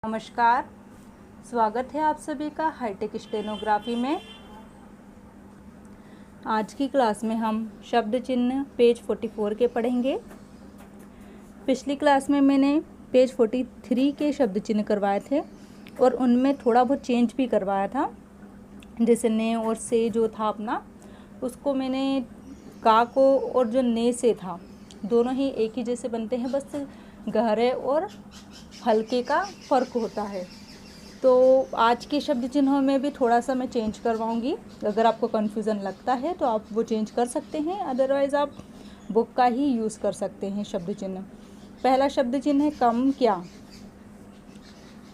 नमस्कार, स्वागत है आप सभी का हाईटेक स्टेनोग्राफी में। आज की क्लास में हम शब्द चिन्ह पेज 44 के पढ़ेंगे। पिछली क्लास में मैंने पेज 43 के शब्द चिन्ह करवाए थे और उनमें थोड़ा बहुत चेंज भी करवाया था। जैसे ने और से जो था अपना, उसको मैंने का को और जो ने से था दोनों ही एक ही जैसे बनते हैं, बस गहरे और हल्के का फ़र्क होता है। तो आज के शब्द चिन्हों में भी थोड़ा सा मैं चेंज करवाऊंगी। अगर आपको कन्फ्यूज़न लगता है तो आप वो चेंज कर सकते हैं, अदरवाइज़ आप बुक का ही यूज़ कर सकते हैं शब्द चिन्ह। पहला शब्द चिन्ह है कम क्या।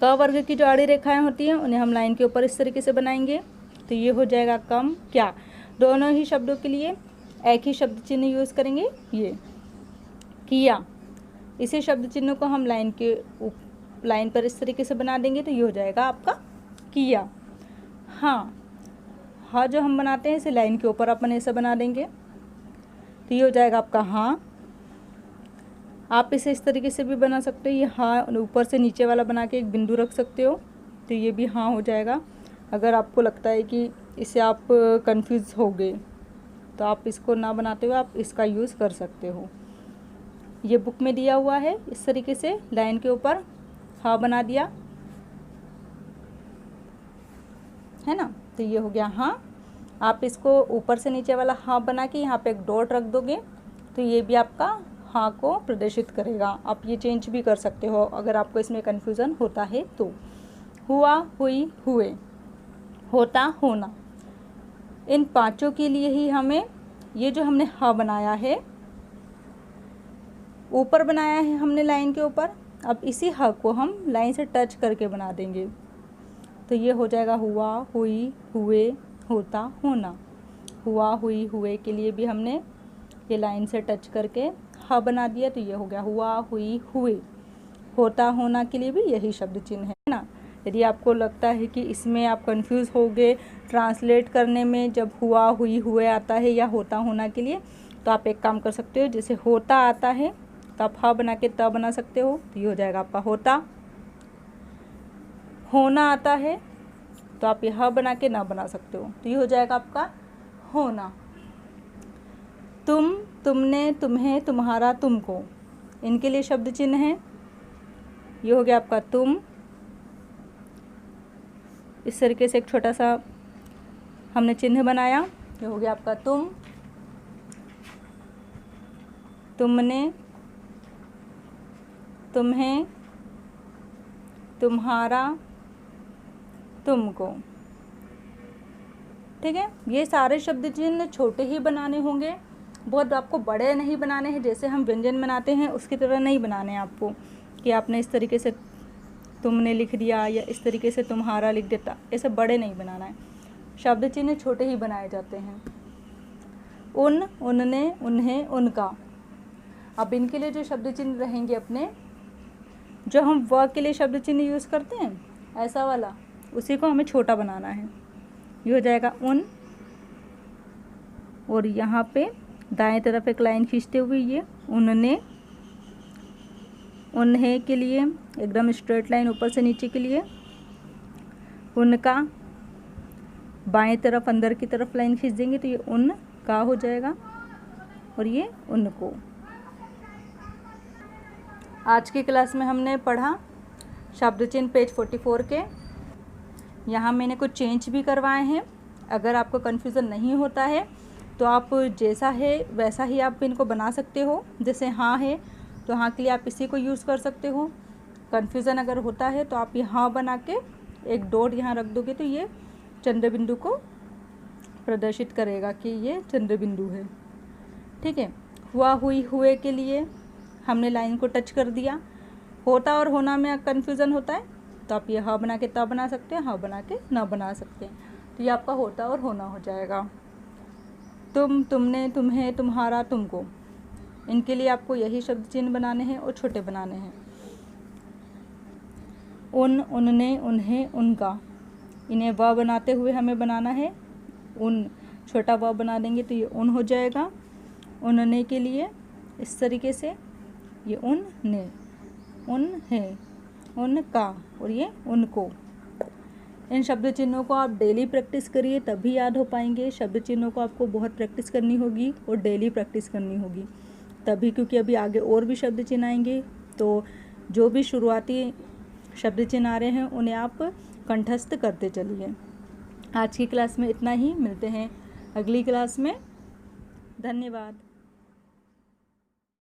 क वर्ग की जो आड़ी रेखाएं होती हैं उन्हें हम लाइन के ऊपर इस तरीके से बनाएंगे, तो ये हो जाएगा कम क्या। दोनों ही शब्दों के लिए एक ही शब्द चिन्ह यूज़ करेंगे। ये किया, इसी शब्द चिन्ह को हम लाइन पर इस तरीके से बना देंगे, तो ये हो जाएगा आपका किया। हाँ, हाँ जो हम बनाते हैं इसे लाइन के ऊपर अपन ऐसा बना देंगे, तो ये हो जाएगा आपका हाँ। आप इसे इस तरीके से भी बना सकते हो, ये हाँ ऊपर से नीचे वाला बना के एक बिंदु रख सकते हो, तो ये भी हाँ हो जाएगा। अगर आपको लगता है कि इससे आप कंफ्यूज हो गए तो आप इसको ना बनाते हुए आप इसका यूज़ कर सकते हो। ये बुक में दिया हुआ है, इस तरीके से लाइन के ऊपर हाँ बना दिया है ना, तो ये हो गया हाँ। आप इसको ऊपर से नीचे वाला हाँ बना के यहाँ पे एक डॉट रख दोगे, तो ये भी आपका हाँ को प्रदर्शित करेगा। आप ये चेंज भी कर सकते हो अगर आपको इसमें कन्फ्यूज़न होता है तो। हुआ, हुई, हुए, होता, होना, इन पांचों के लिए ही हमें ये जो हमने हाँ बनाया है, ऊपर बनाया है हमने लाइन के ऊपर, अब इसी हाँ को हम लाइन से टच करके बना देंगे, तो ये हो जाएगा हुआ, हुई, हुए, होता, होना। हुआ, हुई, हुए के लिए भी हमने ये लाइन से टच करके हाँ बना दिया, तो ये हो गया हुआ, हुई, हुए। होता, होना के लिए भी यही शब्द चिन्ह है ना। यदि आपको लगता है कि इसमें आप कंफ्यूज हो गए ट्रांसलेट करने में, जब हुआ, हुई, हुए आता है या होता, होना के लिए, तो आप एक काम कर सकते हो। जैसे होता आता है तो आप हाँ बना के त बना सकते हो, तो ये हो जाएगा आपका होता। होना आता है तो आप यह बना के ना बना सकते हो, तो ये हो जाएगा आपका होना। तुम, तुमने, तुम्हें, तुम्हारा, तुमको, इनके लिए शब्द चिन्ह है। ये हो गया आपका तुम। इस तरीके से एक छोटा सा हमने चिन्ह बनाया, ये हो गया आपका तुम, तुमने, तुम्हें, तुम्हारा, तुमको। ठीक है, ये सारे शब्द चिन्ह छोटे ही बनाने होंगे, बहुत आपको बड़े नहीं बनाने हैं। जैसे हम व्यंजन बनाते हैं उसकी तरह नहीं बनाने हैं आपको, कि आपने इस तरीके से तुमने लिख दिया या इस तरीके से तुम्हारा लिख देता, ऐसे बड़े नहीं बनाना है। शब्द चिन्ह छोटे ही बनाए जाते हैं। उन, उनने, उन्हें, उनका। अब इनके लिए जो शब्द चिन्ह रहेंगे अपने, जो हम व के लिए शब्द चिन्ह यूज़ करते हैं ऐसा वाला, उसी को हमें छोटा बनाना है। ये हो जाएगा उन, और यहाँ पे दाएं तरफ एक लाइन खींचते हुए ये उनने, उन्हें के लिए एकदम स्ट्रेट लाइन ऊपर से नीचे के लिए, उनका, बाएं तरफ अंदर की तरफ लाइन खींच देंगे तो ये उन का हो जाएगा, और ये उनको। आज की क्लास में हमने पढ़ा शब्द चिन्ह पेज 44 के। यहाँ मैंने कुछ चेंज भी करवाए हैं। अगर आपको कन्फ्यूज़न नहीं होता है तो आप जैसा है वैसा ही आप इनको बना सकते हो। जैसे हाँ है तो हाँ के लिए आप इसी को यूज़ कर सकते हो। कन्फ्यूज़न अगर होता है तो आप ये हाँ बना के एक डॉट यहाँ रख दोगे, तो ये चंद्र बिंदु को प्रदर्शित करेगा कि ये चंद्र बिंदु है। ठीक है, हुआ, हुई, हुए के लिए हमने लाइन को टच कर दिया। होता और होना में कन्फ्यूज़न होता है तो आप ये हाँ बना के ता बना सकते हैं, हाँ बना के ना बना सकते हैं, तो ये आपका होता और होना हो जाएगा। तुम, तुमने, तुम्हें, तुम्हारा, तुमको, इनके लिए आपको यही शब्द चिन्ह बनाने हैं और छोटे बनाने हैं। उन, उनने, उन्हें, उनका, इन्हें व बनाते हुए हमें बनाना है। उन छोटा व बना देंगे तो ये उन हो जाएगा। उनने के लिए इस तरीके से ये उन ने, उन है, उनका, और ये उनको। इन शब्द चिन्हों को आप डेली प्रैक्टिस करिए, तभी याद हो पाएंगे। शब्द चिन्हों को आपको बहुत प्रैक्टिस करनी होगी और डेली प्रैक्टिस करनी होगी तभी, क्योंकि अभी आगे और भी शब्द चिन्ह आएंगे। तो जो भी शुरुआती शब्द चिन्ह आ रहे हैं उन्हें आप कंठस्थ करते चलिए। आज की क्लास में इतना ही, मिलते हैं अगली क्लास में। धन्यवाद।